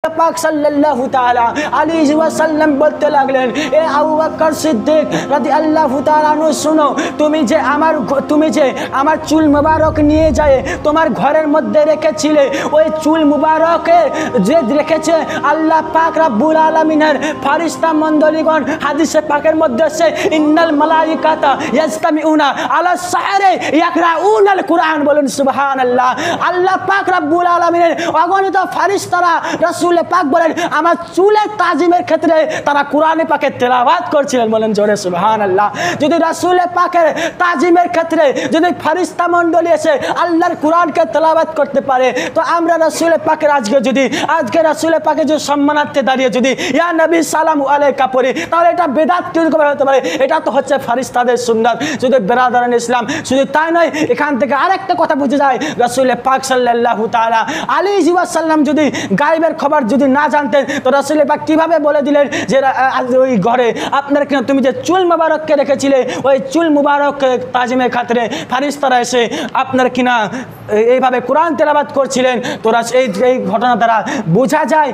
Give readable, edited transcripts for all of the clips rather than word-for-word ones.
পাক সাল্লাল্লাহু তাআলা আলাইহি ওয়াসাল্লাম বলতে লাগলেন, এ আবু বকর সিদ্দিক রাদিয়াল্লাহু তাআলা আনহু, শুনো, তুমি যে আমার চুল মুবারক নিয়ে যায় তোমার ঘরের মধ্যে রেখেছিলে, ওই চুল মুবারকে যে রেখেছে আল্লাহ পাক রব্বুল আলামিনের ফেরেশতা মণ্ডলীগণ, হাদিসে পাকের মধ্যে আছে ইন্নাল মালাইকাতা ইয়াজতামিউনা আলা সাহরে ইয়াকরাউনাল কুরআন। বলুন সুবহানাল্লাহ। আল্লাহ পাক রব্বুল আলামিনের অগণিত ফেরেশতারা রাসূল পাক বলেন আমার চুলের তাজিমের ক্ষেত্রে তারা কোরআনে পাকের তেলাওয়াত করছিলেন। বলেন জোরে সুবহানাল্লাহ। যদি রাসূল পাকের তাজিমের ক্ষেত্রে যদি ফেরেশতা মণ্ডলী এসে আল্লাহর কোরআনকে তেলাওয়াত করতে পারে, তো আমরা রাসূল পাকের আজকে রাসূল পাকের যে সম্মানার্থে দাঁড়িয়ে যদি ইয়া নবী সালামু আলাইকা পড়ি, তাহলে এটা বেদাত কিরকম হতে পারে? এটা তো হচ্ছে ফেরেশতাদের সুন্নাত। শুধু বেরাদারান ইসলাম, শুধু তাই নয়, এখান থেকে আরেকটা কথা বুঝে যায়, রাসূল পাক সাল্লাল্লাহু তাআলা আলাইহি ওয়াসাল্লাম যদি গায়বের খবর যদি না জানতেন, তো রাসূল পাক কিভাবে বলে দিলেন যে ওই ঘরে আপনার কিনা তুমি যে চুল মুবারককে রেখেছিলে, ওই চুল মুবারক তাজিমের খাতিরে ফেরেশতারা এসে আপনার কিনা এইভাবে কোরআন তেলাওয়াত করছিলেন। তো এই ঘটনা দ্বারা বোঝা যায়,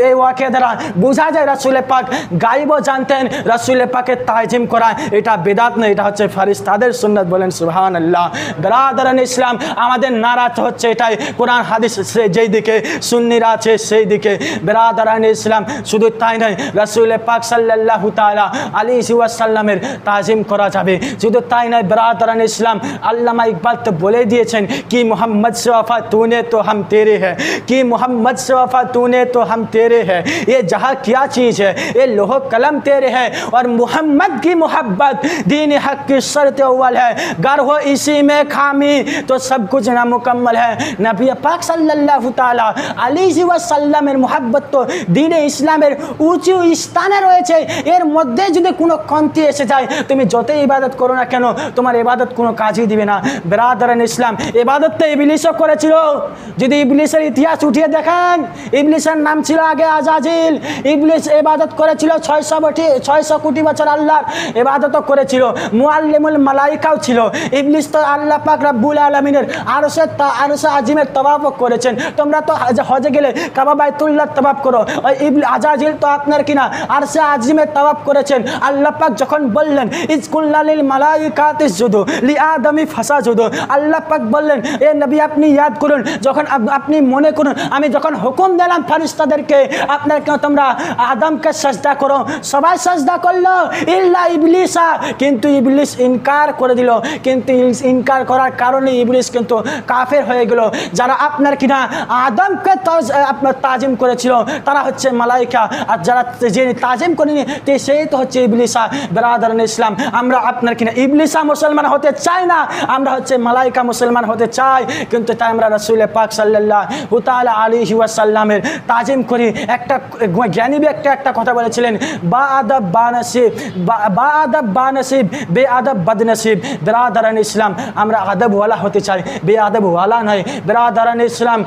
এই ওয়াকিয়া দ্বারা বোঝা যায় রাসূল পাক গায়বও জানতেন। রাসূল পাকের তাজিম করা এটা বেদাত নয়, এটা হচ্ছে ফেরেশতাদের সুন্নাত। বলেন সুবহানাল্লাহ। বেরাদারান ইসলাম, আমাদের নারা হচ্ছে এটাই, কোরআন হাদিস যেই দিকে, সুন্নিরা আছে সেই দিকে। বেরাদারান ইসলাম, শুধু তাই নয়, রাসূল পাক সাল্লাল্লাহু তাআলা আলাইহি ওয়াসাল্লামের তাজিম করা যাবে। শুধু তাই নয়, বেরাদারান ইসলাম, আল্লামা ইকবাল তো বলে দিয়েছেন কি मोहम्मद से वफा तूने तो हम तेरे हैं, कि मोहम्मद से वफा तूने तो हम तेरे हैं। ये जहाँ क्या चीज़ है, ये लोहो कलम तेरे है, और मोहम्मद की मोहब्बत दीन हक की शर्त अव्वल है। गर हो इसी में खामी तो सब कुछ नामुकम्मल है। नबी पाक सल्लल्लाहु ताला अलैहि ওয়াসাল্লামের মোহাব্বত তো দ্বীনে ইসলামের উঁচু স্থানে রয়েছে। এর মধ্যে যদি কোনো কমতি এসে যায়, তুমি যতই ইবাদত করো না কেন, তোমার ইবাদত কোনো কাজই দিবে না। বেরাদারান ইসলাম, ইবাদত তো ইবলিসও করেছিল। যদি ইবলিসের ইতিহাস উঠিয়ে দেখেন, ইবলিসের নাম ছিল আগে আজাজিল। ইবলিস ইবাদত করেছিল 600 কোটি বছর, আল্লাহর ইবাদতও করেছিল। মুআল্লিমুল মালাইকাও ছিল। ইবলিস তো আল্লাহ পাক রব্বুল আলামিনের আরশে আজিমের তওয়াফ করেছেন। তোমরা তো হজে গেলে কাবা বাইতুল্লাহ তওয়াফ করো, ওই আজাজিল তো আপনার কিনা আরশে আজিমের তওয়াফ করেছেন। আল্লাহ পাক যখন বললেন ইজকুল্লা লিল মালাইকাতি ইসজুদু লিআদমি ফাসাজুদু, আল্লাহ পাক বললেন এ নবী আপনি ইয়াদ করুন, যখন আপনি মনে করুন আমি যখন হুকুম দিলাম ফেরেশতাদেরকে আপনার কেন তোমরা আদমকে সাজদা করো, সবাই সাজদা করলো ইল্লা ইবলিসা, কিন্তু ইবলিস ইনকার করে দিল। কিন্তু ইনকার করার কারণে ইবলিস কিন্তু কাফের হয়ে গেল। যারা আপনার কিনা আদমকে আপনার তাজিম করেছিল তারা হচ্ছে মালাইকা, আর যারা যে তাজিম করেনি সেই তো হচ্ছে ইবলিসা। বেরাদারান ইসলাম, আমরা আপনার কিনা ইবলিসা মুসলমান হতে চাই না, আমরা হচ্ছে মালাইকা মুসলমান হতে চাই। কিন্তু তাই আমরা রাসূল পাক সাল্লাল্লাহু তাআলা আলাইহি ওয়াসাল্লামের তাজিম করি। একটা জ্ঞানী ব্যক্তি একটা কথা বলেছিলেন, বা আদব বা নসিব, বা আদব বা নসিব, বে আদব বদনসিব। বেরাদারান ইসলাম, আমরা আদবওয়ালা হতে চাই, বে আদবওয়ালা নয়। বেরাদারান ইসলাম,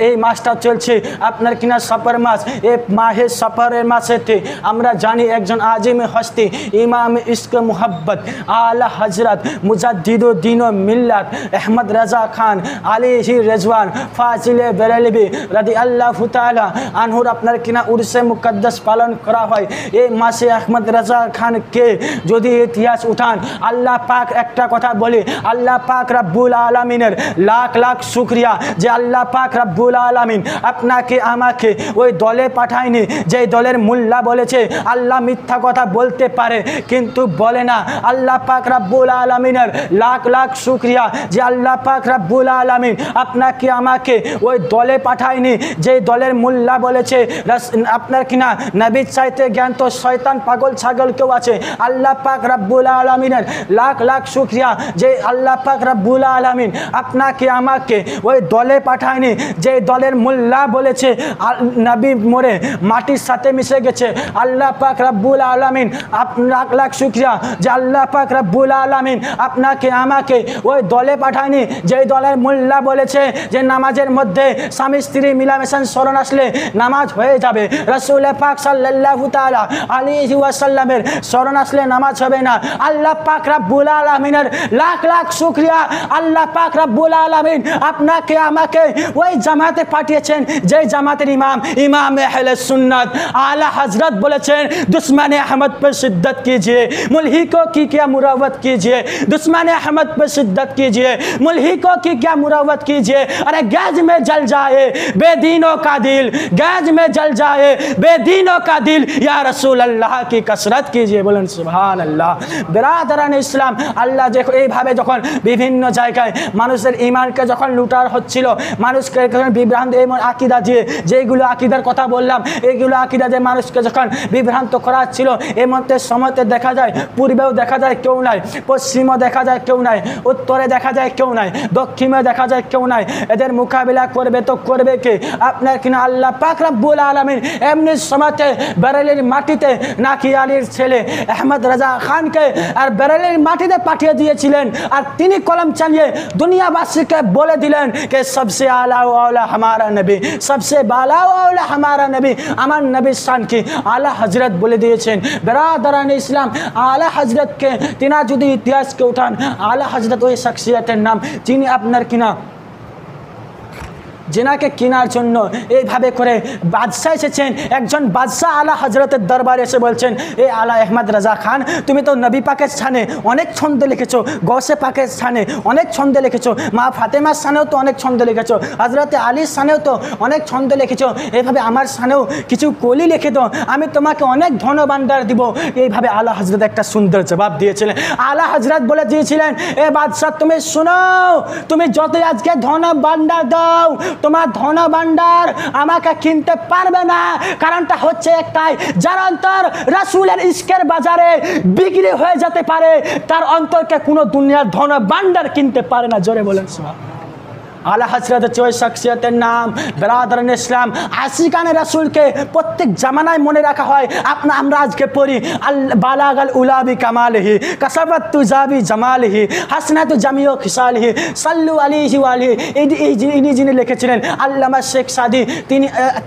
এই মাসটা চলছে আপনার কিনা সফর মাস, এই মাহে সফরের মাসেতে আমরা জানি একজন আজিমে হস্তি, ইমাম ইশক মুহাব্বত আলা হজরত মুজাদ্দিদুদ্দিন ও মিল্লাত আহমদ রাজা খান আলাইহি রিজওয়ান ফাজিলে বেরেলভি রাদিয়াল্লাহু তাআলা আনহুর আপনার কিনা উরসে মুকদ্দাস পালন করা হয়। এই মাসে আহমদ রাজা খানকে যদি ইতিহাস উঠান, আল্লাহ পাক একটা কথা বলি, আল্লাহ পাক রব্বুল আলামিনের লাখ লাখ শুকরিয়া যে আল্লাহ পাক রব্বুল আলামিন আপনাকে আমাকে ওই দলে পাঠায়নি যে দলের মোল্লা বলেছে আল্লাহ মিথ্যা কথা বলতে পারে কিন্তু বলে না। আল্লাহ পাক রব্বুল আলামিনের লাখ লাখ শুকরিয়া যে আল্লাহ পাক রব্বুল আলামিন আপনাকে আমাকে ওই দলে পাঠায়নি যে দলের মোল্লা বলেছে আপনার কিনা নবীর চাইতে জ্ঞান তো শয়তান পাগল ছাগল কেউ আছে। আল্লাহ পাক রব্বুল আলামিনের লাখ লাখ শুকরিয়া যে আল্লাহ পাক রব্বুল আলামিন আপনাকে আমাকে ওই দলে পাঠায়নি যে দলের মোল্লা বলেছে নবী মরে মাটির সাথে মিশে গেছে। আল্লাহ পাক রব্বুল আলামিন লাখ লাখ শুকরিয়া যে আল্লাহ পাক রব্বুল আলামিন আপনাকে আমাকে ওই দলে পাঠায়নি যে দলের মোল্লা বলেছে যে নামাজের মধ্যে স্বামী স্ত্রী মিলামেশান স্মরণ আসলে নামাজ হয়ে যাবে। রাসূল পাক সাল্লাল্লাহু তাআলা আলাইহি ওয়াসাল্লামের স্মরণ আসলে নামাজ হবে না। আল্লাহ পাক রব্বুল আলামিনের লাখ লাখ শুকরিয়া আল্লাহ পাক রব্বুল আলামিন আপনাকে আমাকে ওই জামাতে পাঠিয়েছেন যে জামাতের इमाम इमाम अहले सुन्नत आला हजरत বলেছেন दुश्मन अहमद पर शिद्दत कीजिए, मुल्हिकों की क्या मुरावत कीजिए, दुश्मन अहमद पर शिद्दत कीजिए, मुल्हिकों की क्या मुरावत कीजिए। अरे गैज में जल जाए बेदीनों का दिल, गैज में जल जाए बेदीनों का दिल, या रसूल अल्लाह की कसरत कीजिए। বলেন সুবহানাল্লাহ। বিরাদরান ইসলাম, আল্লাহ দেখো এইভাবে যখন বিভিন্ন জায়গায় মানুষের ঈমানকে যখন লুটার হচ্ছিল, মানুষকে বিভ্রান্ত এমন আকীদা দিয়ে, যেগুলো আকীদার কথা বললাম, এইগুলো আকীদা দিয়ে মানুষকে যখন বিভ্রান্ত করা ছিল, এর মধ্যে সময়তে দেখা যায় পূর্বেও দেখা যায় কেউ নাই, পশ্চিমও দেখা যায় কেউ নাই, উত্তরে দেখা যায় কেউ নাই, দক্ষিণে দেখা যায় কেউ নাই। এদের মোকাবিলা করবে তো করবে কে? আপনার কিনা আল্লাহ পাক রব্বুল আলামিন এমনি সময়তে বেরেলির মাটিতে নাকি আলীর ছেলে আহমদ রাজা খানকে আর বেরেলির মাটিতে পাঠিয়ে দিয়েছিলেন, আর তিনি কলম চালিয়ে দুনিয়াবাসীকে বলে দিলেন কে সবসে আলা ওয়ালা হামারা নবী, সবসে বালা ওয়ালা হামারা নবী, আমার নবীর শান কি আলা হজরত বলে দিয়েছেন। বেরাদারান ইসলাম, আলা হজরতকে তিনা যদি ইতিহাসকে উঠান, আলা হজরত ওই শখসিয়তের নাম যিনি আপনার কিনা যেনাকে কেনার জন্য এইভাবে করে বাদশাহ এসেছেন। একজন বাদশাহ আলা হজরতের দরবারে এসে বলছেন, এ আলা আহমদ রাজা খান, তুমি তো নবী পাকের স্থানে অনেক ছন্দ লিখেছো, গৌসে পাকের স্থানে অনেক ছন্দ লিখেছো, মা ফাতেমার স্থানেও তো অনেক ছন্দ লিখেছো, হজরতে আলীর স্থানেও তো অনেক ছন্দ লিখেছো, এইভাবে আমার স্থানেও কিছু কলি লিখে দাও, আমি তোমাকে অনেক ধনভাণ্ডার দিব। এইভাবে আলা হজরত একটা সুন্দর জবাব দিয়েছিলেন। আলা হজরত বলে দিয়েছিলেন, এ বাদশাহ তুমি শোনো, তুমি যত আজকে ধনভাণ্ডার দাও, তোমার ধনভাণ্ডার আমাকে কিনতে পারবে না। কারণটা হচ্ছে একটাই, যার অন্তর রাসূলের ইশকের বাজারে বিক্রি হয়ে যেতে পারে, তার অন্তরকে কোনো দুনিয়ার ধনভাণ্ডার কিনতে পারে না। জোরে বলেন সুবহানাল্লাহ। আলা হজরত হচ্ছে ওই শখসিয়তের নাম। বেরাদারান ইসলাম, আশিকানে রাসূলকে প্রত্যেক জামানায় মনে রাখা হয়। আমরা আজকে পড়ি আল বালাগাল উলাবি কামালিহি, কাসাবাত তুজাবি জামালিহি, হাসনাতু জামিউ খিসালিহি, সাল্লু আলাইহি ওয়া আলিহি। ইনি যিনি লিখেছিলেন আল্লামা শেখ সাদি,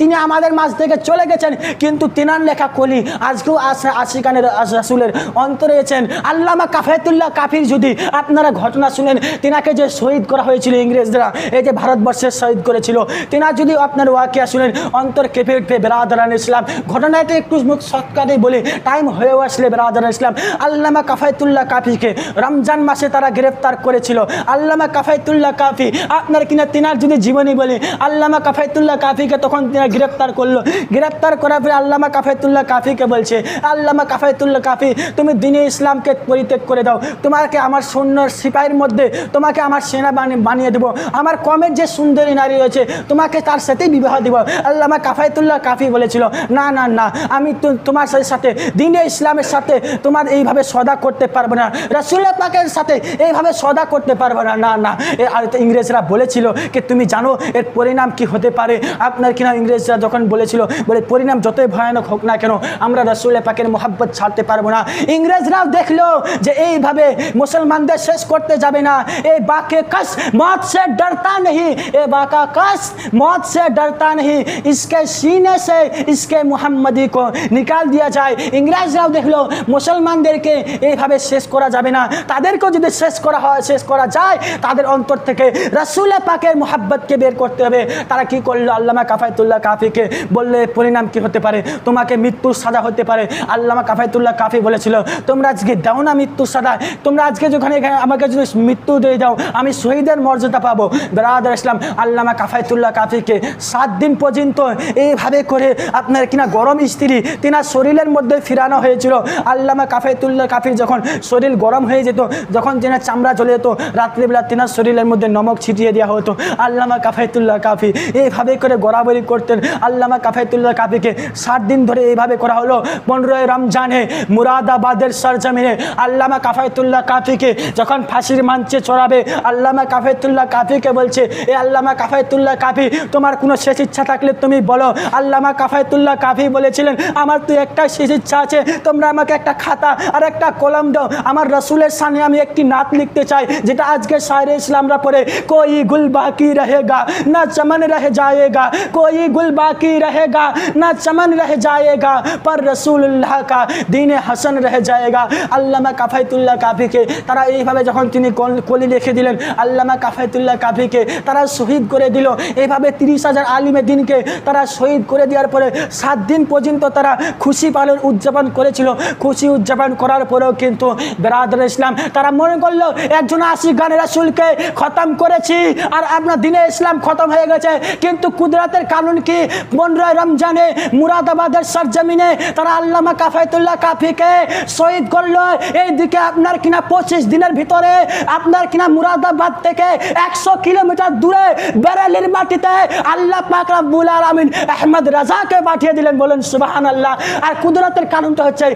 তিনি আমাদের মাঝ থেকে চলে গেছেন, কিন্তু তিনার লেখা কলি আজকেও আশিকানে রাসূলের অন্তরে আছেন। আল্লামা কাফায়েতুল্লাহ কাফির যদি আপনারা ঘটনা শুনেন, তিনাকে যে শহীদ করা হয়েছিল ইংরেজরা, এই যে ভারতবর্ষের শহীদ করেছিল, তিনা যদি আপনার ওয়াকিয়া শুনেন অন্তর কেঁপে উঠবে। বেরাদারান ইসলাম, ঘটনাটা একটু মুখ শর্টকাটে বলি, টাইম হয়েও আসলে। বেরাদারান ইসলাম, আল্লামা কাফায়েতুল্লাহ কাফিকে রমজান মাসে তারা গ্রেফতার করেছিল। আল্লামা কাফায়েতুল্লাহ কাফি, আপনার কিনা তিনার যদি জীবনী বলি, আল্লামা কাফায়েতুল্লাহ কাফিকে তখন তিনা গ্রেফতার করলো। গ্রেফতার করার পরে আল্লামা কাফায়েতুল্লাহ কাফিকে বলছে, আল্লামা কাফায়েতুল্লাহ কাফি, তুমি দ্বীনে ইসলামকে পরিত্যাগ করে দাও, তোমাকে আমার সৈন্যর সিপাহীর মধ্যে তোমাকে আমার সেনা বানিয়ে দেবো, আমার কমের যে সুন্দরী নারী রয়েছে তোমাকে তার সাথেই বিবাহ দিব। আল্লামা কাফায়েতুল্লাহ কাফি বলেছিল, না না না, আমি তোমার সাথে দ্বীনে ইসলামের সাথে তোমার এইভাবে সদা করতে পারবো না, রাসূল পাকের সাথে এইভাবে সদা করতে পারবো না, না না। আর ইংরেজরা বলেছিল কি তুমি জানো এর পরিণাম কি হতে পারে? আপনার কিনা ইংরেজরা যখন বলেছিল, বলে পরিণাম যতই ভয়ানক হোক না কেন, আমরা রাসূল পাকের মোহাব্বত ছাড়তে পারবো না। ইংরেজরাও দেখলো যে এইভাবে মুসলমানদের শেষ করতে যাবে না, এই বাকে কস মौत से डरता नहीं, ए बाका कस मौत से डरता नहीं, इसके सीने से इसके मुहम्मदी को निकाल दिया जाए। ইংরেজরাও দেখলো মুসলমানদেরকে এইভাবে শেষ করা যাবে না, তাদেরকেও যদি শেষ করা হয়, শেষ করা যায়, তাদের অন্তর থেকে রাসূল পাকের মোহাব্বতকে বের করতে হবে। তারা কি করলো? আল্লামা কাফায়েতুল্লাহ কাফিকে বললে পরিণাম কি হতে পারে? তোমাকে মৃত্যুর সাজা হতে পারে। আল্লামা কাফায়েতুল্লাহ কাফি বলেছিল, তোমরা আজকে দাও না মৃত্যুর সাজা, তোমরা আজকে যখন আমাকে যদি মৃত্যু দিয়ে দাও, আমি শহীদের মর্যাদা পাবো। বেরাদার ইসলাম, আল্লামা কাফায়েতুল্লাহ কাফিকে 7 দিন পর্যন্ত এইভাবে করে আপনার কিনা গরম স্ত্রী তিনার শরীরের মধ্যে ফিরানো হয়েছিল। আল্লামা কাফায়েতুল্লাহ কাফির যখন শরীর গরম হয়ে যেত, যখন তিনার চামড়া জ্বলে যেত, রাত্রিবেলা তিনার শরীরের মধ্যে নমক ছিটিয়ে দেওয়া হতো। আল্লামা কাফায়েতুল্লাহ কাফি এইভাবে করে গড়াগড়ি করতেন। আল্লামা কাফায়েতুল্লাহ কাফিকে 7 দিন ধরে এইভাবে করা হলো। 15 রমজানে মুরাদাবাদের সরজমিনে আল্লামা কাফায়েতুল্লাহ কাফিকে যখন ফাঁসির মঞ্চে চড়াবে, আল্লামা কাফায়েতুল্লাহ কাফিকে বলছে, এ আল্লামা কাফায়েতুল্লাহ কাফি, তোমার কোনো শেষ ইচ্ছা থাকলে তুমি বলো। আল্লামা কাফায়েতুল্লাহ কাফি বলেছিলেন, আমার তো একটা শেষ ইচ্ছা আছে, তোমরা আমাকে একটা খাতা আর একটা কলম দাও, আমার রাসূলের সামনে আমি একটি নাত লিখতে চাই, যেটা আজকে শায়রে ইসলামরা পড়ে, কোই গুল বাকি रहेगा না चमन रह जाएगा, कोई गुल बाकी रहेगा ना चमन रह जाएगा, पर रसूलुल्लाह का दीन हसन रह जाएगा। আল্লামা কাফায়েতুল্লাহ কাফিকে তারা এইভাবে যখন তিনি কলি লিখে দিলেন, আল্লামা কাফায়েতুল্লাহ কাফিকে দিনকে তারা শহীদ করে দিল। এইভাবে 30,000 আলিমে দিনকে তারা শহীদ করে দেওয়ার পরে 7 দিন পর্যন্ত তারা খুশি পালন উদযাপন করেছিল। খুশি উদযাপন করার পরেও কিন্তু বেরাদর ইসলাম তারা মনে করলো একজন আশিকানে রাসূলকে খতম করেছি আর আপনার দিনে ইসলাম খতম হয়ে গেছে। কিন্তু কুদরতের কানুন কি 15 রমজানে মুরাদাবাদের সরজমিনে তারা আল্লামা কাফায়েতুল্লাহ কাফিকে শহীদ করলো। এইদিকে আপনার কিনা 25 দিনের ভিতরে আপনার কিনা মুরাদাবাদ থেকে 100 কিলোমিটার দূরে বেরেলির মাটিতে আল্লাহ পাক রব্বুল আলামিন আহমদ রাজাকে পাঠিয়ে দিলেন। বলেন সুবহানাল্লাহ। আর কুদরতের কানুনটা হচ্ছে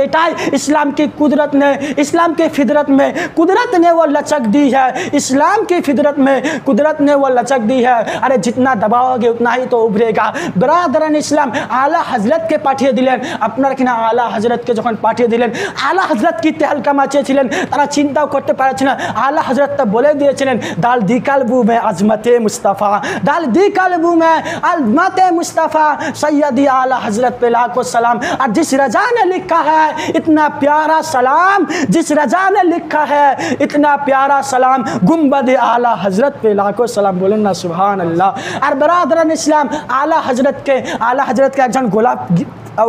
এটাই, इस्लाम की कुदरत ने, इस्लाम की फितरत में कुदरत ने वो लचक दी है। इस्लाम की फितरत में कुदरत ने वो लचक दी है। अरे जितना दबाओगे उतना ही तो उभरेगा। बरादरान इस्लाम आला हजरत के पाठिए दिलेन। আপনার কিনা আলা হযরতকে যখন পাঠিয়ে দিলেন, আলা হযরত কি তেহলকা মাচিয়েছিলেন, তারা চিন্তাও করতে পারছেন না। আলা হযরত তো বলে দিয়েছিলেন দাল দি কালবু মে আজমতে মুস্তাফা, দাল দি কালবু মে আজমতে मुस्तफ़ा सैयदी आला हजरत पे लाखों सलाम। और जिस रजा ने लिखा है इतना प्यारा सलाम, जिस रजा ने लिखा है इतना प्यारा सलाम, गुम्बद आला हजरत पे लाखों सलाम। बोलें ना सुभान अल्लाह। और बरादरान इस्लाम आला हजरत के एक जन गोलाप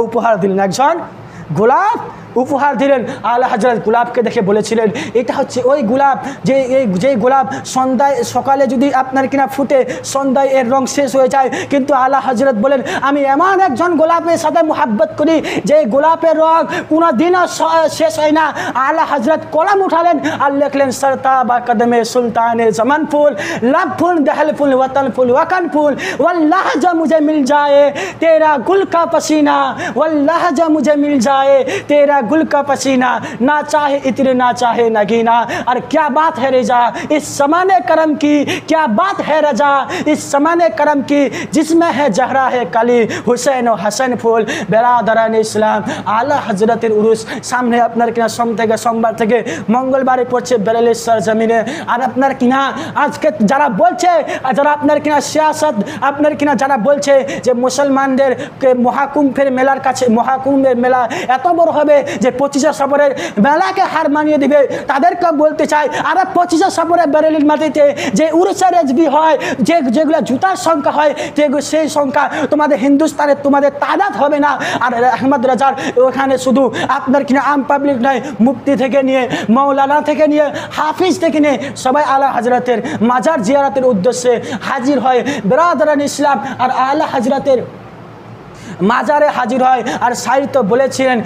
उपहार दिलेन, एक जन गोलाप উপহার দিলেন। আলা হযরত গোলাপকে দেখে বলেছিলেন এটা হচ্ছে ওই গোলাপ যে গোলাপ সন্ধ্যায় সকালে যদি আপনার কিনা ফুটে সন্ধ্যায় এর রং শেষ হয়ে যায়, কিন্তু আলা হযরত বলেন আমি এমন একজন গোলাপের সাথে মোহাব্বত করি যে গোলাপের রং কোনো দিনও শেষ হয় না। আলা হযরত কলম উঠালেন আর লিখলেন सरताबा कदमे सुल्ताने जमन फूल, लब फूल दहल फूल वतन फूल वकन फूल, वल्लाह जो मुझे मिल जाए तेरा गुल का पसीना, वल्लाह जो मुझे मिल जाए तेरा गुल का पसीना, ना चाहे इत्र ना चाहे नगीना। और क्या बात है रजा इस समाने करम की, क्या बात है रजा इस समाने करम की, जिसमें है जहरा है कली हुसैन और हसन फूल। बेरादरान इस्लाम आला हजरतेर उरुस सामने আপনার কিনা সোম থেকে সোমবার থেকে মঙ্গলবারে পড়ছে বেরেলির সরজমিনে। আর আপনার কিনা আজকে যারা বলছে, যারা আপনার কিনা সিয়াসত আপনার কিনা যারা বলছে যে মুসলমানদের মহাকুম্ভের মেলার কাছে, মহাকুম্ভের মেলা এত বড় হবে যে 25 সফরের মেলাকে হার মানিয়ে দিবে, তাদেরকে বলতে চাই আরে 25 সফরের বেরেলির মাটিতে যে উরুসের রেজবি হয়, যেগুলো জুতার সংখ্যা হয়, সেই সংখ্যা তোমাদের হিন্দুস্তানে তোমাদের তাদাদ হবে না। আর আহমদ রাজার ওখানে শুধু আপনার কিনা আম পাবলিক নয়, মুফতি থেকে নিয়ে মৌলানা থেকে নিয়ে হাফিজ থেকে নিয়ে সবাই আলা হযরতের মাজার জিয়ারতের উদ্দেশ্যে হাজির হয়। বেরাদরান ইসলাম আর আলা হযরতের মাজারে হাজির হয়। আর শায়র তো বলেছিলেন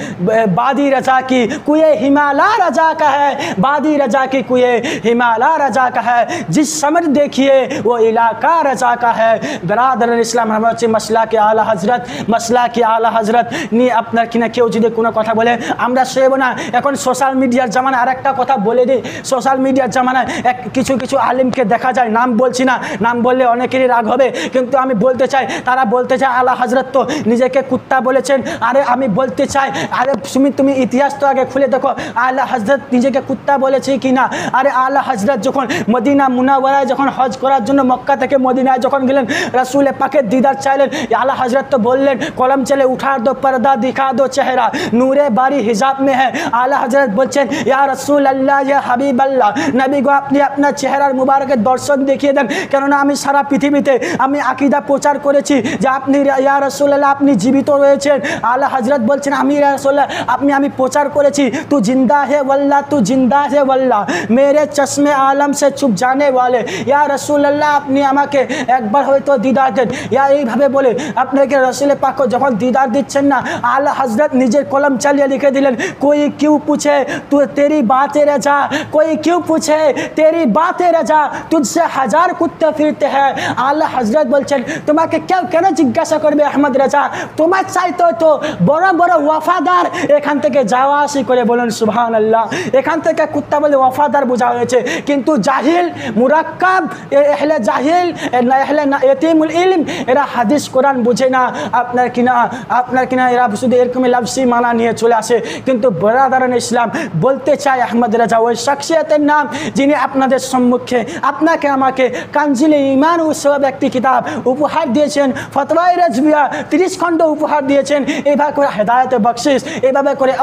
বাদি রাজা কি কুয়ে হিমালয় রাজা কা হ্যায়, বাদি রাজা কি কুয়ে হিমালয় রাজা কা হ্যায়, जिस समर देखिए वो इलाका रजा का है। বেরাদরান ইসলাম আমরা হচ্ছে মাসলাকে আলা হযরত, মাসলাকে আলা হযরত নিয়ে আপনার কিনা কেউ যদি কোনো কথা বলে আমরা শুনবো না। এখন সোশ্যাল মিডিয়ার জামানা, আর একটা কথা বলে দিই, সোশ্যাল মিডিয়ার জামানায় কিছু আলিমকে দেখা যায়, নাম বলছি না, নাম বললে অনেকেরই রাগ হবে, কিন্তু আমি বলতে চাই, তারা বলতে চায় আলা হযরত তো নিজেকে কুত্তা বলেছেন। আরে আমি বলতে চাই আরে তুমি ইতিহাস তো আগে খুলে দেখো আলা হযরত নিজেকে কুত্তা বলেছে কি না। আরে আলা হযরত যখন মদিনা মুনাওয়ারায় যখন হজ করার জন্য মক্কা থেকে মদিনায় যখন গেলেন, রাসূল পাকের দিদার চাইলেন, আলা হযরত তো বললেন কলম চলে উঠা দো পর্দা দিখা দো চেহারা নূরে বারি হিজাব में है। আলা হযরত বলছেন ইয়া রাসূল আল্লাহ ইয়া হাবিব আল্লাহ, নবী গো আপনি আপনার চেহারার মুবারকের দর্শন দেখিয়ে দেন, কেননা আমি সারা পৃথিবীতে আমি আকীদা প্রচার করেছি যে আপনি ইয়া রাসূল আল্লাহ আপনি জীবিত রয়েছেন। আলা হযরত বলছেন আমি ইয়া রাসূলুল্লাহ আমি প্রচার করেছি তু জিন্দা হে ওয়াল্লাহ, তু জিন্দা হে ওয়াল্লাহ, মেরে চশমে আলম সে চুপ জানে ওয়ালে। ইয়া রাসূলুল্লাহ আপনি আমাকে একবার হয়তো দিদার দেন। ইয়া এইভাবে বলে আপনাকে রাসূল পাক যখন দিদার দিচ্ছেন না, আলা হযরত নিজের কলম চালিয়ে লিখে দিলেন कोई क्यों पूछे तू तेरी बातें रजा, कोई क्यों पूछे तेरी बातें रजा, तुझसे हजार कुत्ते फिरते हैं। আলা হযরত বলছেন তোমাকে কেন জিজ্ঞাসা করবে আহমদ রাজা, তোমার চাইতো তো বড় বড় ওয়াফাদার এখান থেকে যাওয়া আসি করে। বলেন সুবহানাল্লাহ। এখান থেকে কুত্তা বলে ওয়াফাদার বোঝা হয়েছে, কিন্তু জাহিল মুরাক্কাব এহলে জাহিল এহলে ইতিমুল ইলম এরা হাদিস কোরআন বুঝে না। আপনার কিনা এরা শুধু এরকমই লাফসি মানা নিয়ে চলে আসে। কিন্তু বেরাদরান ইসলাম বলতে চাই আহমদ রাজা ওই শখসিয়তের নাম যিনি আপনাদের সম্মুখে আপনাকে আমাকে কানজিল ঈমান ও সওয়াব একটি কিতাব উপহার দিয়েছেন, ফতোয়ায়ে রাজবিয়া 30 খণ্ড উপহার দিয়েছেন। এইভাবে করে হেদায়েত বখশিশ, এইভাবে করে